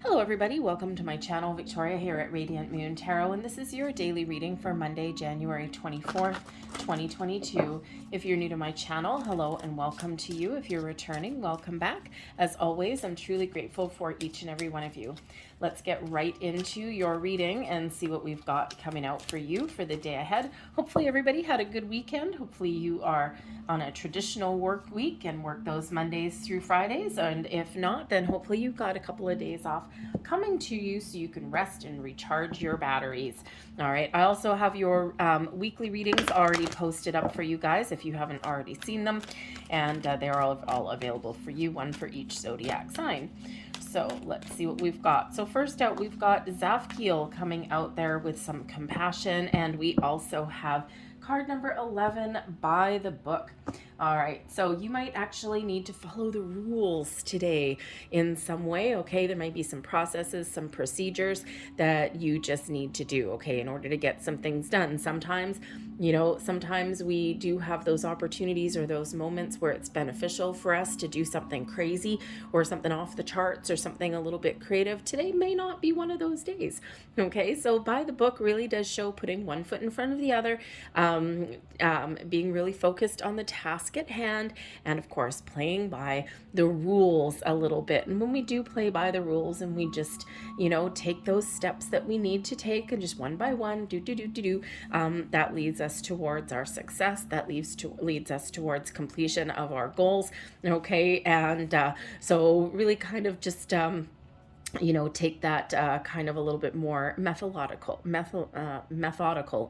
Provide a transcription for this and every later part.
Hello everybody, welcome to my channel. Victoria here at Radiant Moon Tarot, and this is your daily reading for Monday, January 24th, 2022. If you're new to my channel, hello and welcome to you. If you're returning, welcome back. As always, I'm truly grateful for each and every one of you. Let's get right into your reading and see what we've got coming out for you for the day ahead. Hopefully everybody had a good weekend. Hopefully you are on a traditional work week and work those Mondays through Fridays. And if not, then hopefully you've got a couple of days off coming to you so you can rest and recharge your batteries. All right, I also have your weekly readings already posted up for you guys if you haven't already seen them, and they're all available for you, one for each zodiac sign. So let's see what we've got. So first out, we've got Zafkiel coming out there with some compassion, and we also have card number 11, by the book. All right, so you might actually need to follow the rules today in some way, okay? There might be some processes, some procedures that you just need to do, okay, in order to get some things done. Sometimes, you know, sometimes we do have those opportunities or those moments where it's beneficial for us to do something crazy or something off the charts or something a little bit creative. Today may not be one of those days, okay? So by the book really does show putting one foot in front of the other, being really focused on the task at hand, and of course playing by the rules a little bit. And when we do play by the rules and we just, you know, take those steps that we need to take and just one by one that leads us towards our success, that leads us towards completion of our goals, okay? And so really kind of just you know, take that kind of a little bit more methodical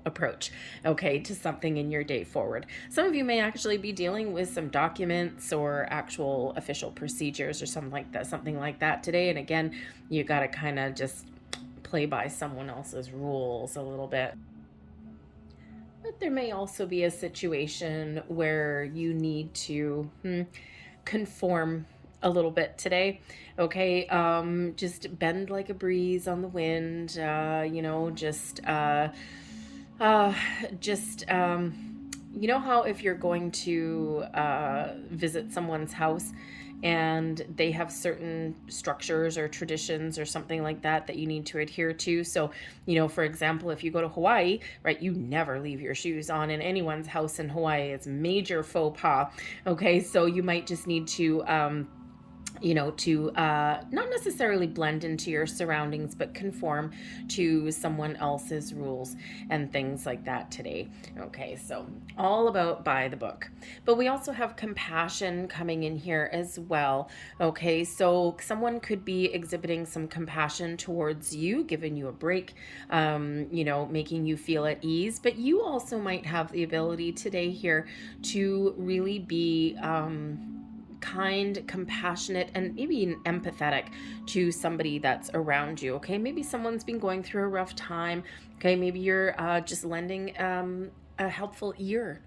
approach, okay, to something in your day forward. Some of you may actually be dealing with some documents or actual official procedures or something like that today. And again, you got to kind of just play by someone else's rules a little bit. But there may also be a situation where you need to conform a little bit today, okay? Just bend like a breeze on the wind, you know, you know how if you're going to visit someone's house and they have certain structures or traditions or something like that you need to adhere to. So, you know, for example, if you go to Hawaii, right, you never leave your shoes on in anyone's house in Hawaii. It's major faux pas, okay? So you might just need to you know, to not necessarily blend into your surroundings, but conform to someone else's rules and things like that today. Okay, so all about by the book. But we also have compassion coming in here as well. Okay, so someone could be exhibiting some compassion towards you, giving you a break, you know, making you feel at ease. But you also might have the ability today here to really be kind, compassionate, and maybe empathetic to somebody that's around you, okay? Maybe someone's been going through a rough time, okay? Maybe you're just lending a helpful ear,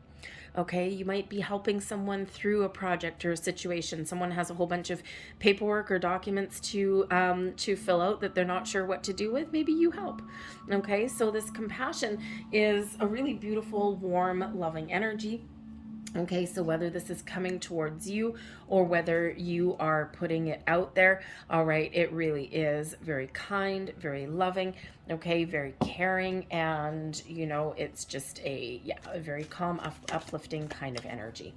okay? You might be helping someone through a project or a situation. Someone has a whole bunch of paperwork or documents to fill out that they're not sure what to do with. Maybe you help, okay? So this compassion is a really beautiful, warm, loving energy. Okay, so whether this is coming towards you or whether you are putting it out there, all right, it really is very kind, very loving, okay, very caring, and, you know, it's just a very calm, uplifting kind of energy.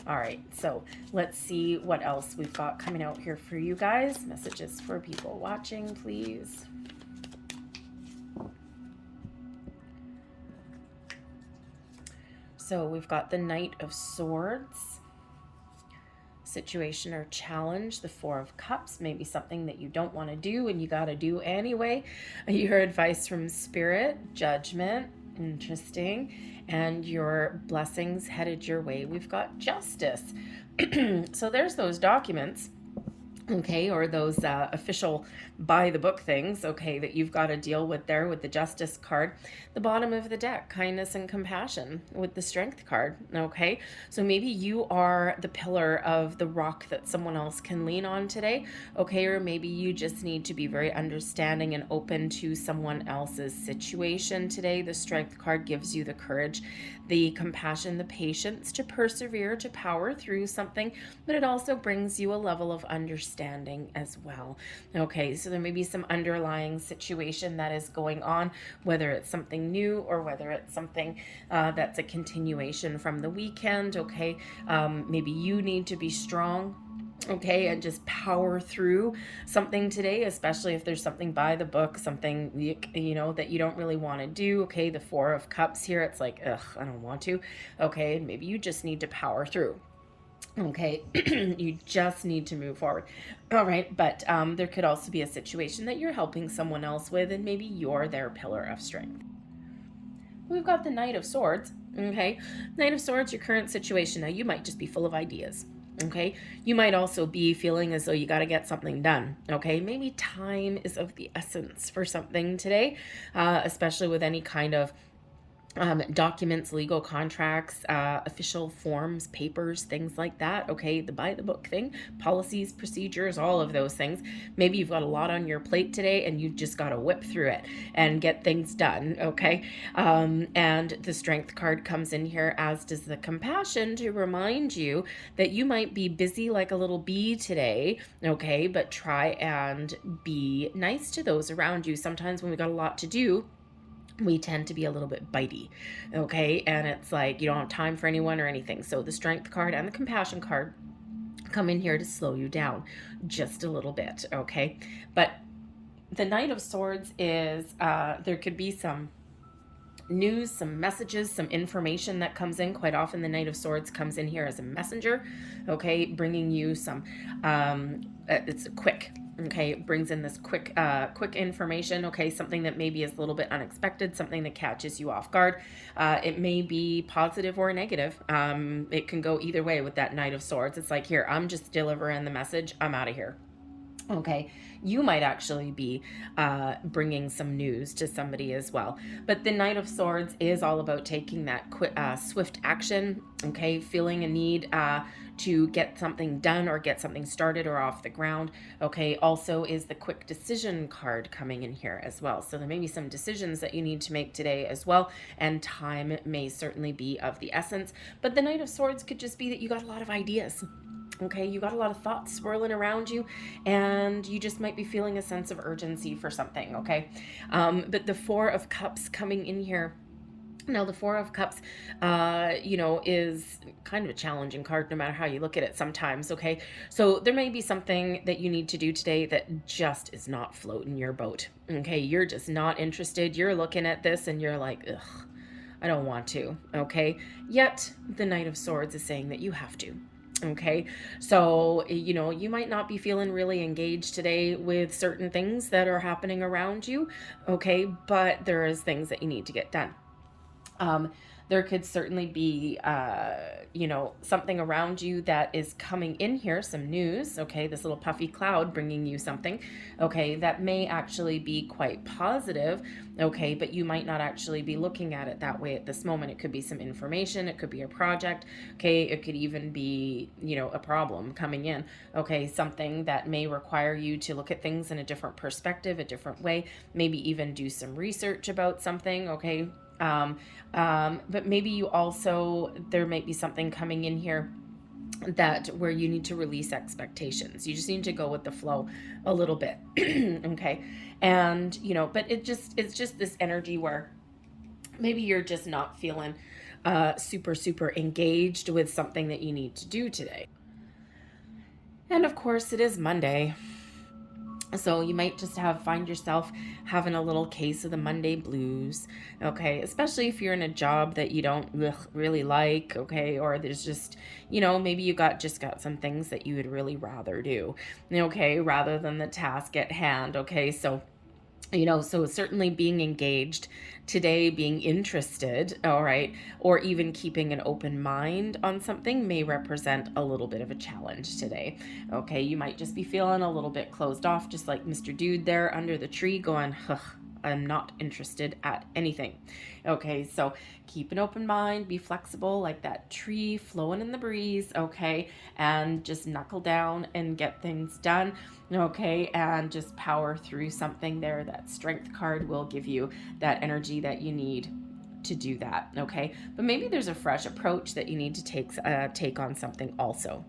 All right, so let's see what else we've got coming out here for you guys. Messages for people watching, please. So we've got the Knight of Swords, situation or challenge, the Four of Cups, maybe something that you don't want to do and you got to do anyway. Your advice from Spirit, Judgment, interesting, and your blessings headed your way. We've got Justice. So there's those documents, okay, or those official by the book things, okay, that you've got to deal with there with the Justice card. The bottom of the deck, kindness and compassion with the Strength card, okay? So maybe you are the pillar of the rock that someone else can lean on today, okay? Or maybe you just need to be very understanding and open to someone else's situation today. The Strength card gives you the courage, the compassion, the patience to persevere, to power through something, but it also brings you a level of understanding understanding as well. Okay, so there may be some underlying situation that is going on, whether it's something new or whether it's something that's a continuation from the weekend. Okay, maybe you need to be strong, okay, and just power through something today, especially if there's something by the book, something, you know, that you don't really want to do. Okay, the Four of Cups here, it's like, ugh, I don't want to. Okay, maybe you just need to power through. Okay, you just need to move forward. All right, but there could also be a situation that you're helping someone else with, and maybe you're their pillar of strength. We've got the Knight of Swords. Okay, Knight of Swords, your current situation. Now, you might just be full of ideas. Okay, you might also be feeling as though you got to get something done. Okay, maybe time is of the essence for something today, especially with any kind of documents, legal contracts, official forms, papers, things like that. Okay, the by the book thing, policies, procedures, all of those things. Maybe you've got a lot on your plate today and you've just got to whip through it and get things done. Okay, and the Strength card comes in here, as does the Compassion, to remind you that you might be busy like a little bee today. Okay, but try and be nice to those around you. Sometimes when we got a lot to do, we tend to be a little bit bitey, okay? And it's like you don't have time for anyone or anything. So the Strength card and the Compassion card come in here to slow you down just a little bit, okay? But the Knight of Swords is, there could be some news, some messages, some information that comes in. Quite often the Knight of Swords comes in here as a messenger, okay? Bringing you some, it's quick. Okay, it brings in this quick information, okay, something that maybe is a little bit unexpected, something that catches you off guard. It may be positive or negative. It can go either way with that Knight of Swords. It's like, here, I'm just delivering the message. I'm out of here. Okay, you might actually be bringing some news to somebody as well. But the Knight of Swords is all about taking that swift action, okay, feeling a need to get something done or get something started or off the ground. Okay, also is the quick decision card coming in here as well. So there may be some decisions that you need to make today as well, and time may certainly be of the essence. But the Knight of Swords could just be that you got a lot of ideas. Okay, you got a lot of thoughts swirling around you, and you just might be feeling a sense of urgency for something, okay? But the Four of Cups coming in here. Now, the Four of Cups, you know, is kind of a challenging card no matter how you look at it sometimes, okay? So there may be something that you need to do today that just is not floating your boat, okay? You're just not interested. You're looking at this and you're like, ugh, I don't want to, okay? Yet, the Knight of Swords is saying that you have to. Okay, so, you know, you might not be feeling really engaged today with certain things that are happening around you, okay, but there is things that you need to get done. There could certainly be, you know, something around you that is coming in here, some news, okay, this little puffy cloud bringing you something, okay, that may actually be quite positive, okay, but you might not actually be looking at it that way at this moment. It could be some information, it could be a project, okay, it could even be, you know, a problem coming in, okay, something that may require you to look at things in a different perspective, a different way, maybe even do some research about something, okay. But maybe you also, there might be something coming in here that where you need to release expectations. You just need to go with the flow a little bit. Okay. And, you know, but it's just this energy where maybe you're just not feeling, super engaged with something that you need to do today. And of course it is Monday. So you might just find yourself having a little case of the Monday blues, okay? Especially if you're in a job that you don't really like, okay? Or there's just, you know, maybe you just got some things that you would really rather do, okay? Rather than the task at hand, okay? So, you know, so certainly being engaged today, being interested, all right, or even keeping an open mind on something may represent a little bit of a challenge today, okay? You might just be feeling a little bit closed off, just like Mr. Dude there under the tree going, ugh, I'm not interested at anything, okay? So keep an open mind, be flexible like that tree flowing in the breeze, okay? And just knuckle down and get things done, okay? And just power through something there. That Strength card will give you that energy that you need to do that, okay? But maybe there's a fresh approach that you need to take on something also.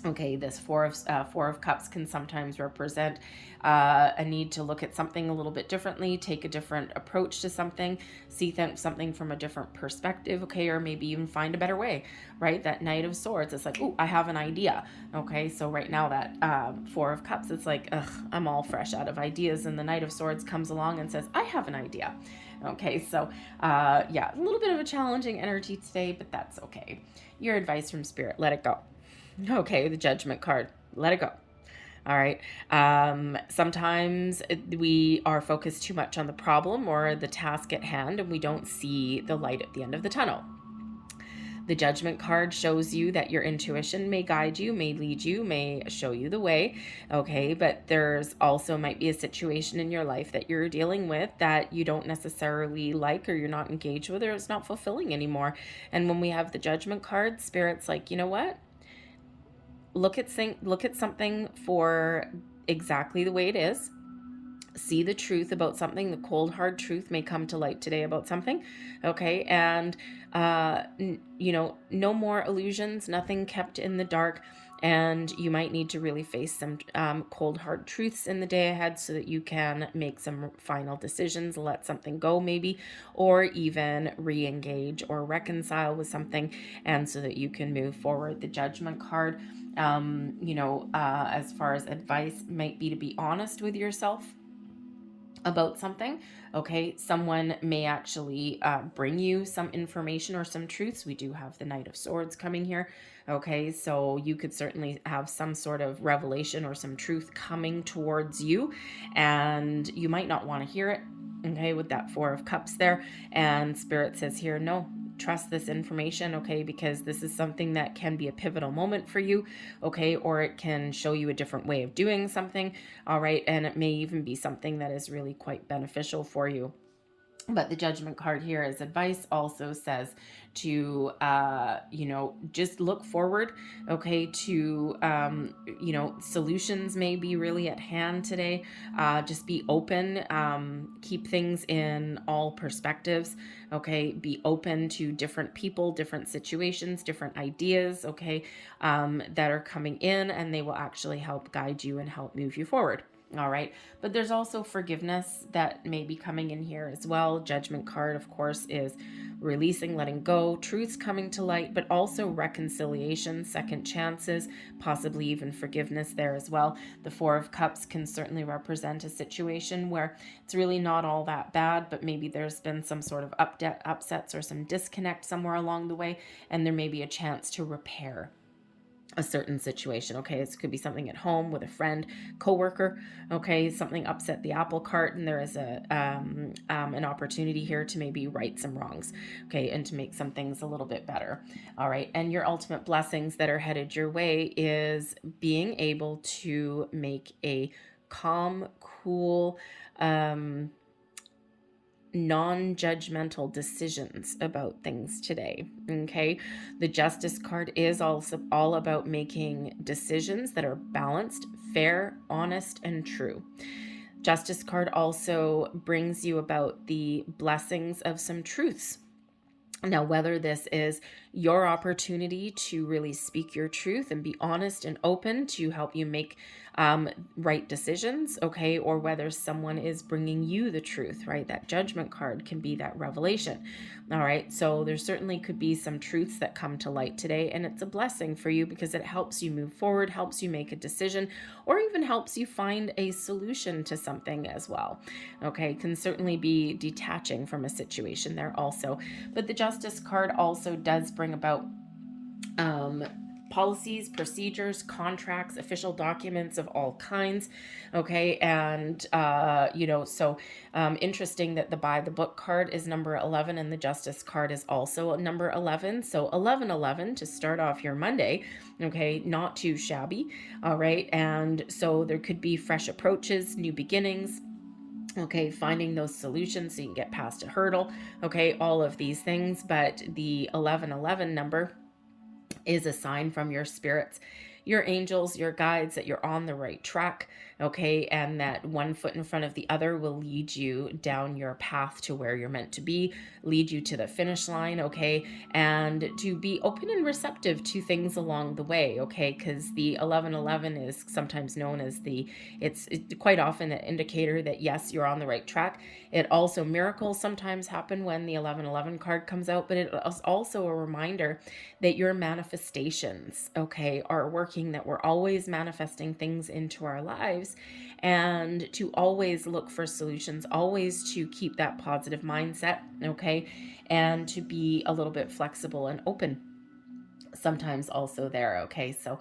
Okay, this Four of Cups can sometimes represent a need to look at something a little bit differently, take a different approach to something, see something from a different perspective, okay, or maybe even find a better way, right? That Knight of Swords, it's like, oh, I have an idea, okay? So right now that Four of Cups, it's like, ugh, I'm all fresh out of ideas, and the Knight of Swords comes along and says, I have an idea. Okay, so yeah, a little bit of a challenging energy today, but that's okay. Your advice from Spirit, let it go. Okay, the Judgment card. Let it go. All right. Sometimes we are focused too much on the problem or the task at hand, and we don't see the light at the end of the tunnel. The Judgment card shows you that your intuition may guide you, may lead you, may show you the way, okay? But there's also might be a situation in your life that you're dealing with that you don't necessarily like, or you're not engaged with, or it's not fulfilling anymore. And when we have the Judgment card, Spirit's like, you know what? Look at something for exactly the way it is. See the truth about something. The cold, hard truth may come to light today about something. Okay. And, no more illusions, nothing kept in the dark. And you might need to really face some cold, hard truths in the day ahead so that you can make some final decisions, let something go maybe, or even re-engage or reconcile with something, and so that you can move forward. The Judgment card, as far as advice, might be to be honest with yourself about something. Okay, someone may actually bring you some information or some truths. We do have the Knight of Swords coming here. Okay, so you could certainly have some sort of revelation or some truth coming towards you, and you might not want to hear it. Okay, with that Four of Cups there, and Spirit says here, no, trust this information, okay, because this is something that can be a pivotal moment for you, okay, or it can show you a different way of doing something, all right, and it may even be something that is really quite beneficial for you. But the Judgment card here as advice also says to, just look forward, okay, to, solutions may be really at hand today. Just be open, keep things in all perspectives, okay, be open to different people, different situations, different ideas, okay, that are coming in, and they will actually help guide you and help move you forward. All right. But there's also forgiveness that may be coming in here as well. Judgment card, of course, is releasing, letting go, truths coming to light, but also reconciliation, second chances, possibly even forgiveness there as well. The Four of Cups can certainly represent a situation where it's really not all that bad, but maybe there's been some sort of upsets or some disconnect somewhere along the way, and there may be a chance to repair a certain situation. Okay, this could be something at home with a friend, coworker. Okay, something upset the apple cart, and there is an opportunity here to maybe right some wrongs. Okay, and to make some things a little bit better. All right, and your ultimate blessings that are headed your way is being able to make a calm, cool, non-judgmental decisions about things today. Okay, the Justice card is also all about making decisions that are balanced, fair, honest, and true. Justice card also brings you about the blessings of some truths. Now, whether this is your opportunity to really speak your truth and be honest and open to help you make right decisions, okay, or whether someone is bringing you the truth, right? That Judgment card can be that revelation. All right, so there certainly could be some truths that come to light today, and it's a blessing for you because it helps you move forward, helps you make a decision, or even helps you find a solution to something as well. Okay, can certainly be detaching from a situation there also. But the Justice card also does bring about policies, procedures, contracts, official documents of all kinds. Okay, and interesting that the By the Book card is number 11 and the Justice card is also number 11. So 1111 to start off your Monday. Okay, not too shabby. All right, and so there could be fresh approaches, new beginnings. Okay, finding those solutions so you can get past a hurdle. Okay, all of these things, but the 1111 number is a sign from your spirits. your angels, your guides, that you're on the right track, okay, and that one foot in front of the other will lead you down your path to where you're meant to be, lead you to the finish line, okay, and to be open and receptive to things along the way, okay, because the 1111 is sometimes known as it's quite often an indicator that yes, you're on the right track. It also, miracles sometimes happen when the 1111 card comes out, but it is also a reminder that your manifestations, okay, are working, that we're always manifesting things into our lives, and to always look for solutions, always to keep that positive mindset, okay, and to be a little bit flexible and open sometimes also there, okay, so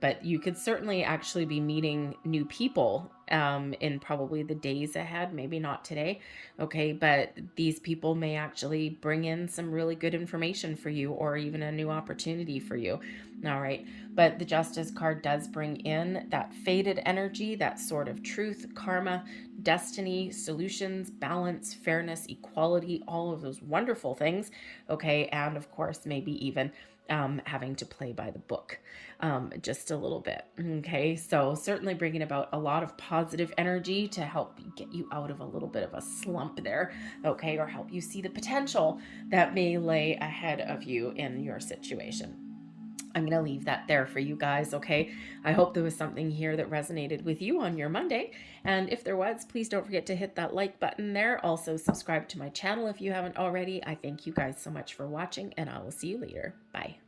but you could certainly actually be meeting new people in probably the days ahead, maybe not today, okay, but these people may actually bring in some really good information for you, or even a new opportunity for you. All right, but the Justice card does bring in that faded energy, that sort of truth, karma, destiny, solutions, balance, fairness, equality, all of those wonderful things, okay, and of course maybe even having to play by the book just a little bit, okay, so certainly bringing about a lot of positive energy to help get you out of a little bit of a slump there, okay, or help you see the potential that may lay ahead of you in your situation. I'm going to leave that there for you guys, okay? I hope there was something here that resonated with you on your Monday. And if there was, please don't forget to hit that like button there. Also, subscribe to my channel if you haven't already. I thank you guys so much for watching, and I will see you later. Bye.